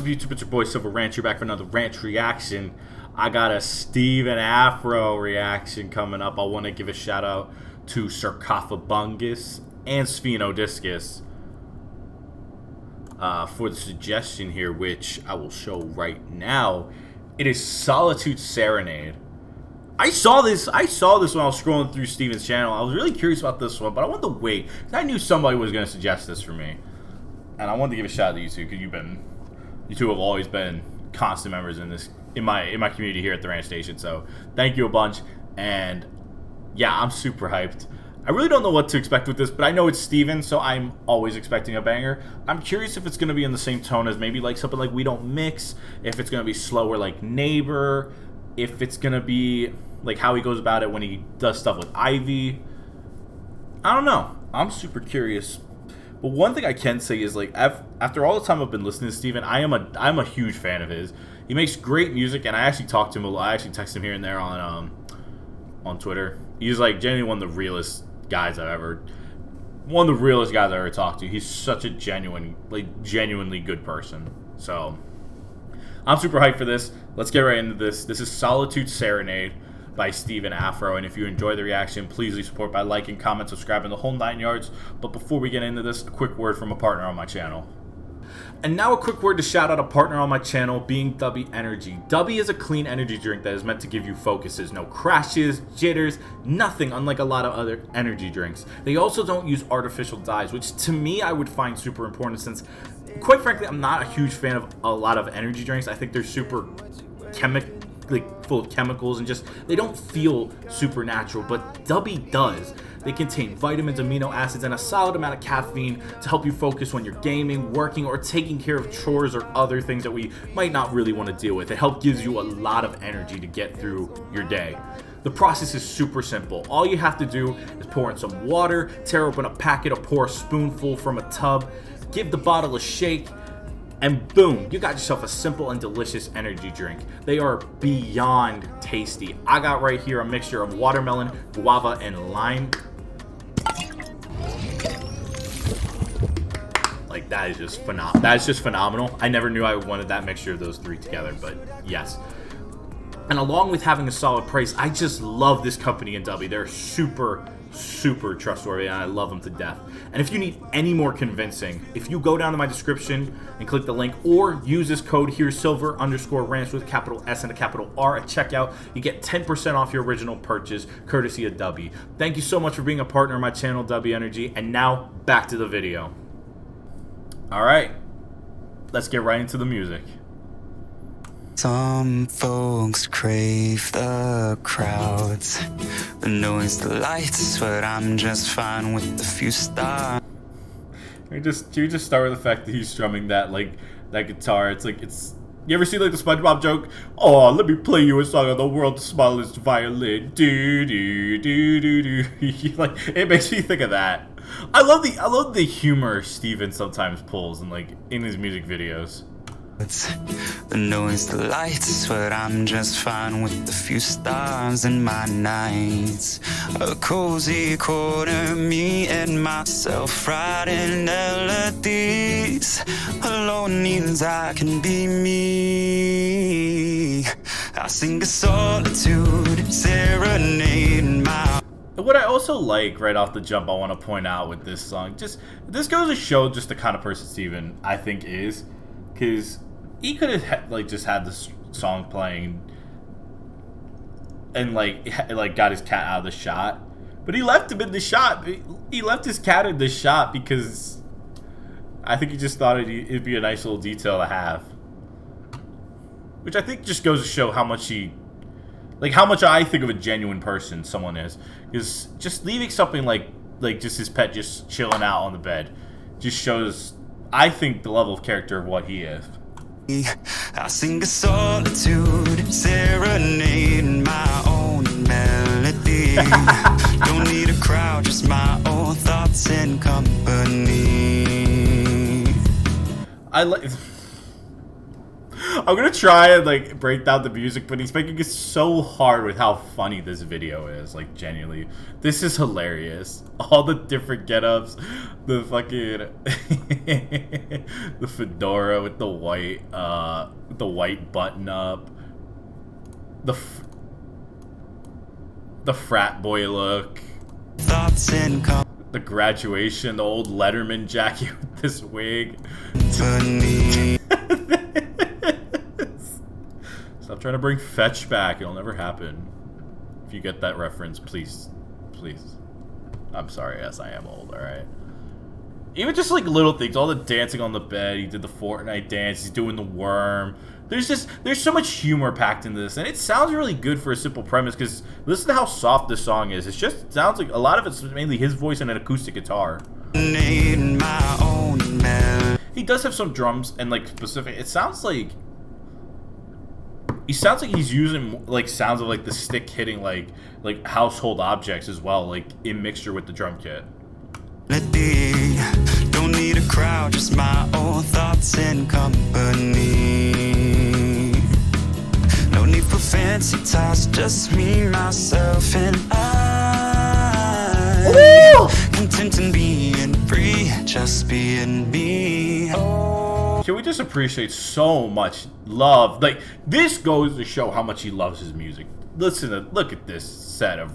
up, YouTube? It's your boy Silver Ranch. You're back for another Ranch reaction. I got a stephanafro reaction coming up. I want to give a shout out to Sarcophagus and Sphenodiscus for the suggestion here, which I will show right now. It is Solitude Serenade. I saw this when I was scrolling through Steven's channel. I was really curious about this one, but I wanted to wait because I knew somebody was going to suggest this for me, and I wanted to give a shout out to you two because you two have always been constant members in my community here at the Ranch Station. So thank you a bunch, and yeah, I'm super hyped. I really don't know what to expect with this, but I know it's Steven, so I'm always expecting a banger. I'm curious if it's going to be in the same tone as maybe like something like We Don't Mix, if it's going to be slower like Neighbor, if it's going to be like how he goes about it when he does stuff with Ivy. I don't know. I'm super curious. But one thing I can say is, like, after all the time I've been listening to Steven, I'm a huge fan of his. He makes great music, and I actually talked to him a lot. I actually text him here and there on Twitter. He's like genuinely one of the realest guys I've ever talked to. He's such a genuinely good person. So I'm super hyped for this. Let's get right into this. This is Solitude Serenade by stephanafro, and if you enjoy the reaction, please leave support by liking, comment, subscribing, the whole 9 yards. But before we get into this, a quick word from a partner on my channel. And now a quick word to shout out a partner on my channel, being Dubby Energy. Dubby is a clean energy drink that is meant to give you focuses, no crashes, jitters, nothing, unlike a lot of other energy drinks. They also don't use artificial dyes, which to me I would find super important, since quite frankly I'm not a huge fan of a lot of energy drinks. I think they're super full of chemicals, and just they don't feel supernatural, but Dubby does. They contain vitamins, amino acids, and a solid amount of caffeine to help you focus when you're gaming, working, or taking care of chores or other things that we might not really want to deal with. It helps gives you a lot of energy to get through your day. The process is super simple. All you have to do is pour in some water, tear open a packet, or pour a spoonful from a tub, give the bottle a shake, and boom, you got yourself a simple and delicious energy drink. They are beyond tasty. I got right here a mixture of watermelon, guava, and lime. Like, that is just phenomenal. That is just phenomenal. I never knew I wanted that mixture of those three together, but yes. And along with having a solid price, I just love this company in Dubby. They're super trustworthy, and I love them to death. And if you need any more convincing, if you go down to my description and click the link, or use this code here, Silver_Ranch with a capital S and a capital R at checkout, you get 10% off your original purchase, courtesy of Dubby. Thank you so much for being a partner of my channel, Dubby Energy. And now back to the video. All right, let's get right into the music. Some folks crave the crowds, the noise, the lights, but I'm just fine with the few stars. You just start with the fact that he's strumming that guitar. You ever see like the SpongeBob joke? Oh, let me play you a song on the world's smallest violin. Do do do do do. Like, it makes me think of that. I love the humor Steven sometimes pulls in his music videos. It's the noise, the lights, but I'm just fine with the few stars in my nights. A cozy corner, me and myself writing melodies. Alone means I can be me. I sing a solitude serenade in my... What I also like right off the jump, I want to point out with this song, this goes to show just the kind of person Steven I think is. Because he could have just had this song playing and got his cat out of the shot, but he left him in the shot. He left his cat in the shot because I think he just thought it'd be a nice little detail to have, which I think just goes to show how much how much I think of a genuine person someone is. Because just leaving something like just his pet just chilling out on the bed just shows, I think, the level of character of what he is. I sing a solitude serenade in my own melody. Don't need a crowd, just my own thoughts and company. I'm gonna try and like break down the music, but he's making it so hard with how funny this video is. Like genuinely, this is hilarious. All the different get-ups, the fucking the fedora with the white button up, the frat boy look, Thoughts in the graduation, the old Letterman jacket with this wig. company. Stop trying to bring Fetch back. It'll never happen. If you get that reference, please. I'm sorry. Yes, I am old. All right. Even just like little things, all the dancing on the bed. He did the Fortnite dance. He's doing the worm. There's so much humor packed into this, and it sounds really good for a simple premise. Because listen to how soft this song is. It sounds like a lot of it's mainly his voice and an acoustic guitar. Need my own melody. He does have some drums and like specific. It sounds like he's using like sounds of like the stick hitting like household objects as well, like in mixture with the drum kit. Don't need a crowd, just my own thoughts and company. No need for fancy ties, just me, myself, and I. Woo! Content in being free, just being me. Can we just appreciate so much love? Like, this goes to show how much he loves his music. Look at this set of,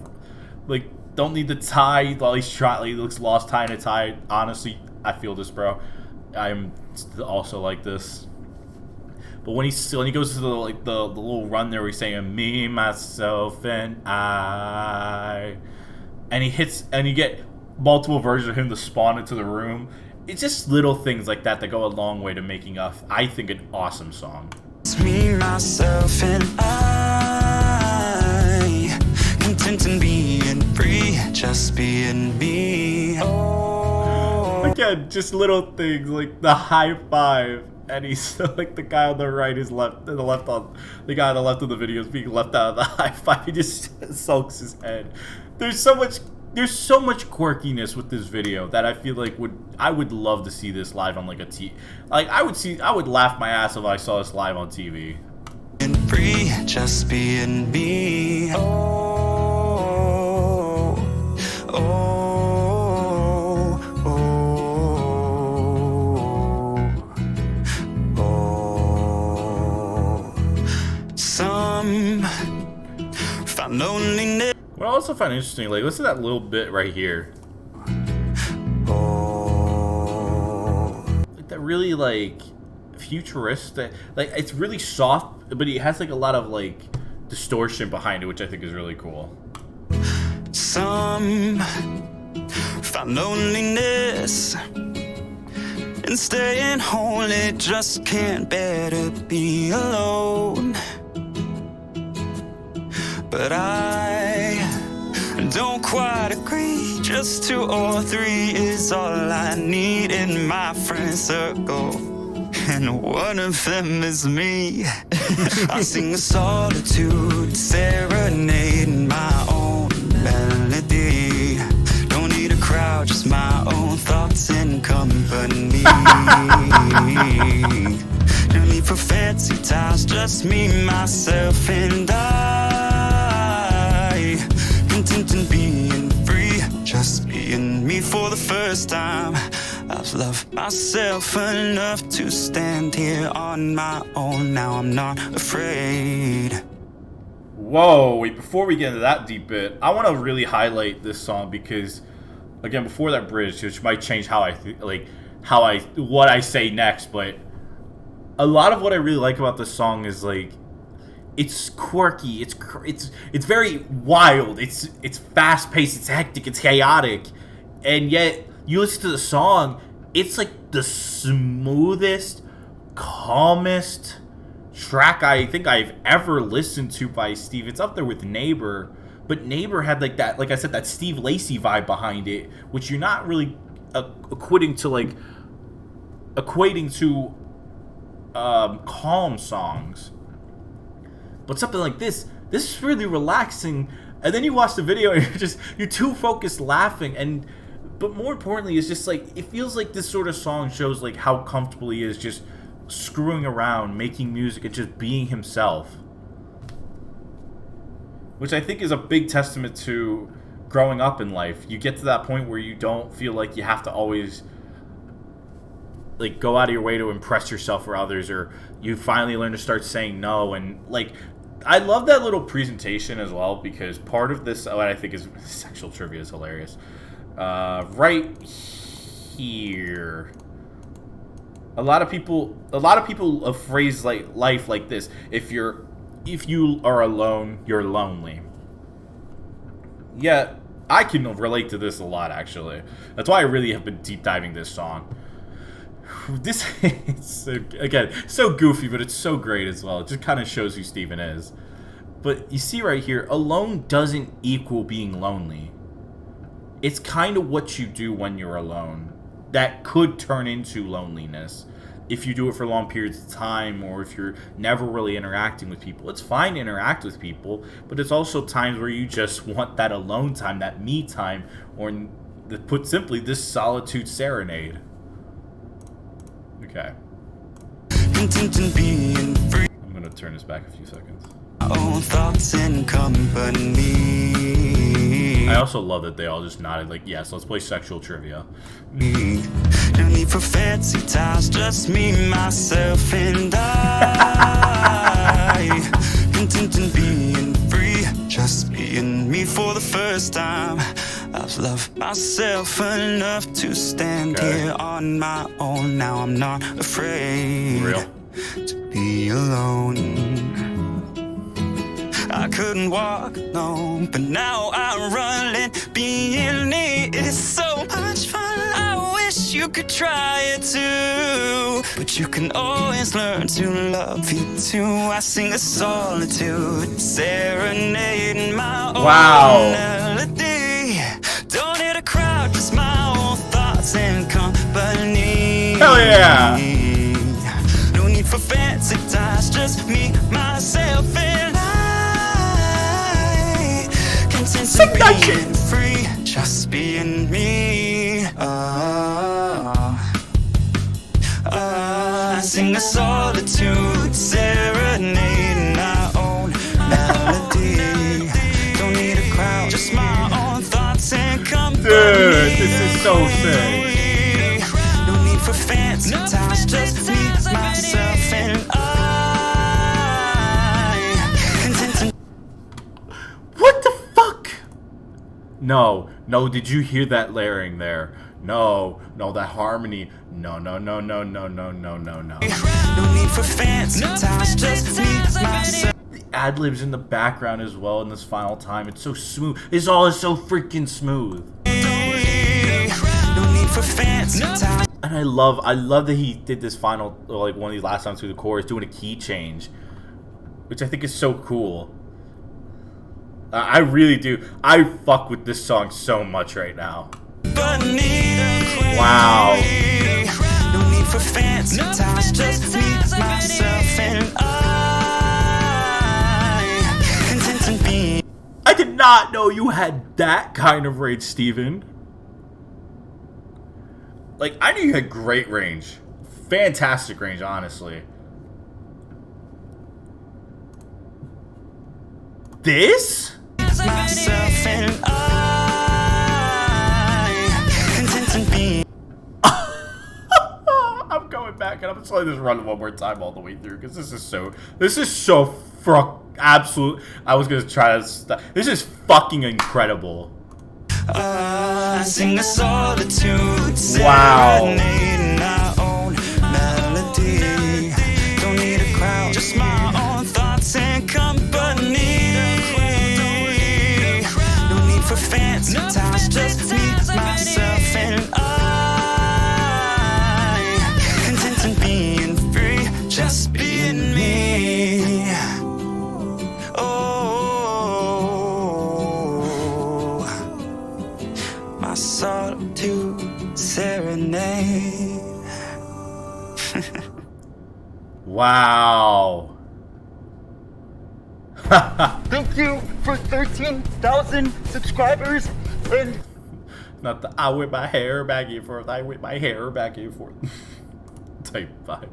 like, don't need the tie while he's trying. He looks lost tying a tie. Honestly, I feel this, bro. I'm also like this. But when he goes to the little run there, where he's saying me, myself, and I, and he hits, and you get multiple versions of him to spawn into the room. It's just little things like that that go a long way to making I think, an awesome song. It's me, myself, and I. Content in being free, just being me. Again, just little things like the high five, and he's like the guy on the right is left, and the guy on the left of the video is being left out of the high five. He just sulks his head. There's so much quirkiness with this video that I feel like I would love to see this live on like a I would laugh my ass if I saw this live on TV. And free, just being me. Some find loneliness. What I also find interesting, like, listen to that little bit right here. Like that really like futuristic, like it's really soft, but it has like a lot of like distortion behind it, which I think is really cool. Some find loneliness and staying home. It just can't bear to be alone. But I don't quite agree. Just 2 or 3 is all I need in my friend circle, and one of them is me. I sing a solitude serenade in my own melody. Don't need a crowd, just my own thoughts and company. No need for fancy ties, just me, myself, and I. Content in being free, just being me for the first time. I've loved myself enough to stand here on my own. Now I'm not afraid. Whoa, wait, before we get into that deep bit, I want to really highlight this song because, again, before that bridge, which might change how what I say next, but a lot of what I really like about this song is like, it's quirky, it's very wild, it's fast paced, it's hectic, it's chaotic, and yet you listen to the song, it's like the smoothest, calmest track I think I've ever listened to by Steve. It's up there with Neighbor, but Neighbor had like that, like I said, that Steve Lacy vibe behind it, which you're not really equating to calm songs. But something like this is really relaxing, and then you watch the video and you're too focused laughing, but more importantly, it's just like, it feels like this sort of song shows like how comfortable he is just screwing around, making music, and just being himself. Which I think is a big testament to growing up in life. You get to that point where you don't feel like you have to always like go out of your way to impress yourself or others, or you finally learn to start saying no. And like, I love that little presentation as well, because part of this, what I think is sexual trivia, is hilarious. Right here, a lot of people phrase like life like this: if you are alone, you're lonely. Yeah, I can relate to this a lot, actually. That's why I really have been deep diving this song. This is, again, so goofy, but it's so great as well. It just kind of shows who Steven is. But you see right here, alone doesn't equal being lonely. It's kind of what you do when you're alone that could turn into loneliness. If you do it for long periods of time, or if you're never really interacting with people. It's fine to interact with people, but it's also times where you just want that alone time, that me time, or put simply, this Solitude Serenade. Okay. I'm gonna turn this back a few seconds. Own thoughts and company. I also love that they all just nodded like, yes, let's play sexual trivia. No need for fancy ties, just me, myself, and I. Content in being free, just being me for the first time. I've loved myself enough to stand here on my own. Now I'm not afraid to be alone. I couldn't walk alone, but now I'm running. Being me is so much fun. I wish you could try it too, but you can always learn to love you too. I sing a solitude serenade in my own melody. Don't need a crowd, just my own thoughts and company. Hell yeah! No need for fancy ties, just me, myself, and I. Sing that shit! Free, just being me. I sing a solitude serenade in my own melody. Don't need a crowd, just my own thoughts and company. Dude, this is so sick. No need for fancy ties, just me, myself, and I. What the fuck? No, did you hear that layering there? No, that harmony. No. No need for fancy ties, just me, myself. The ad-libs in the background as well in this final time. It's so smooth. This all is so freaking smooth. No need for fancy ties. And I love that he did this final, like one of these last times through the chorus, doing a key change, which I think is so cool. I really do. I fuck with this song so much right now. Wow. No need for fancy ties, just me, myself, and I. Content in being. I did not know you had that kind of range, Steven. Like, I knew you had great range. Fantastic range, honestly. This? Myself and I. Content in being. I'm going back and I'm just letting this run one more time all the way through, because this is so absolute. I was gonna try to stop. This is fucking incredible. Sing a solitude serenade in our own melody. Don't need a crowd, just my own thoughts and company. No need for fancy ties, just me, myself, and I. Content in being free, just being me. My solitude serenade. Wow. Thank you for 13,000 subscribers and Not the I whip my hair back and forth. I whip my hair back and forth. type vibe.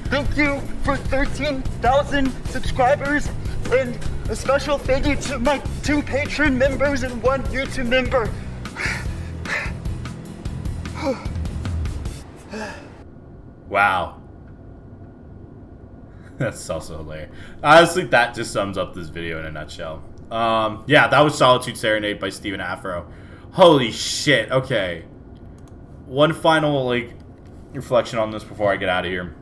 Thank you for 13,000 subscribers, and a special thank you to my 2 Patreon members and 1 YouTube member. Wow. That's also hilarious. Honestly, that just sums up this video in a nutshell. Yeah, that was Solitude Serenade by stephanafro. Holy shit. Okay. One final, like, reflection on this before I get out of here.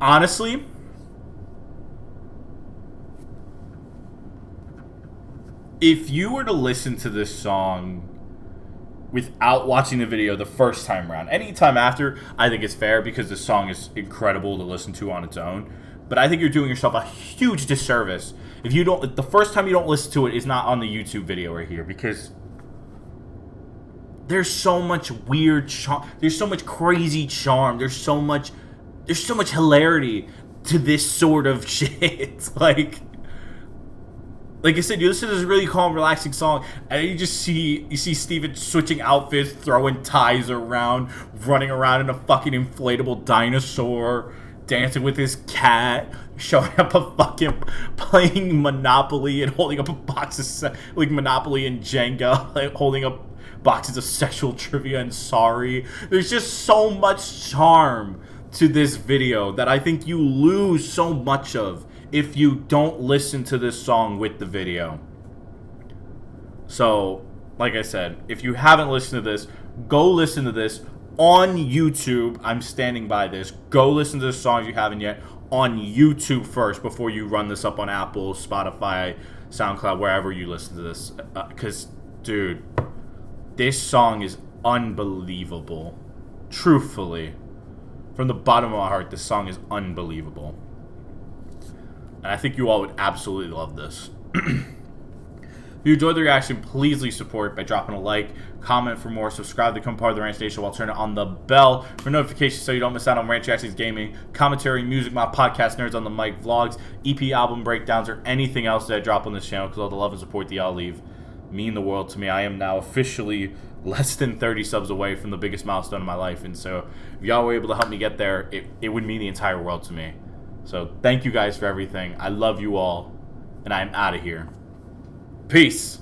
Honestly, if you were to listen to this song without watching the video the first time around, anytime after, I think it's fair because the song is incredible to listen to on its own. But I think you're doing yourself a huge disservice if you don't. The first time you don't listen to it is not on the YouTube video right here, because there's so much weird charm. There's so much crazy charm. There's so much hilarity to this sort of shit. Like I said, you listen to this really calm, relaxing song, and you see Steven switching outfits, throwing ties around, running around in a fucking inflatable dinosaur, dancing with his cat, showing up playing Monopoly and holding up a box of like Monopoly and Jenga, like holding up boxes of sexual trivia and Sorry. There's just so much charm to this video that I think you lose so much of if you don't listen to this song with the video. So, like I said, if you haven't listened to this, go listen to this on YouTube. I'm standing by this. Go listen to this song if you haven't yet on YouTube first before you run this up on Apple, Spotify, SoundCloud, wherever you listen to this. Because, dude, this song is unbelievable. Truthfully. From the bottom of my heart, this song is unbelievable. And I think you all would absolutely love this. If you enjoyed the reaction, please leave support by dropping a like, comment for more, subscribe to become part of the Ranch Nation while turning on the bell for notifications so you don't miss out on Ranch Reactions gaming, commentary, music, my podcast, Nerds on the Mic, vlogs, EP album breakdowns, or anything else that I drop on this channel, because all the love and support that y'all leave mean the world to me. I am now officially less than 30 subs away from the biggest milestone in my life, and so if y'all were able to help me get there, it would mean the entire world to me. So thank you guys for everything. I love you all, and I'm out of here. Peace.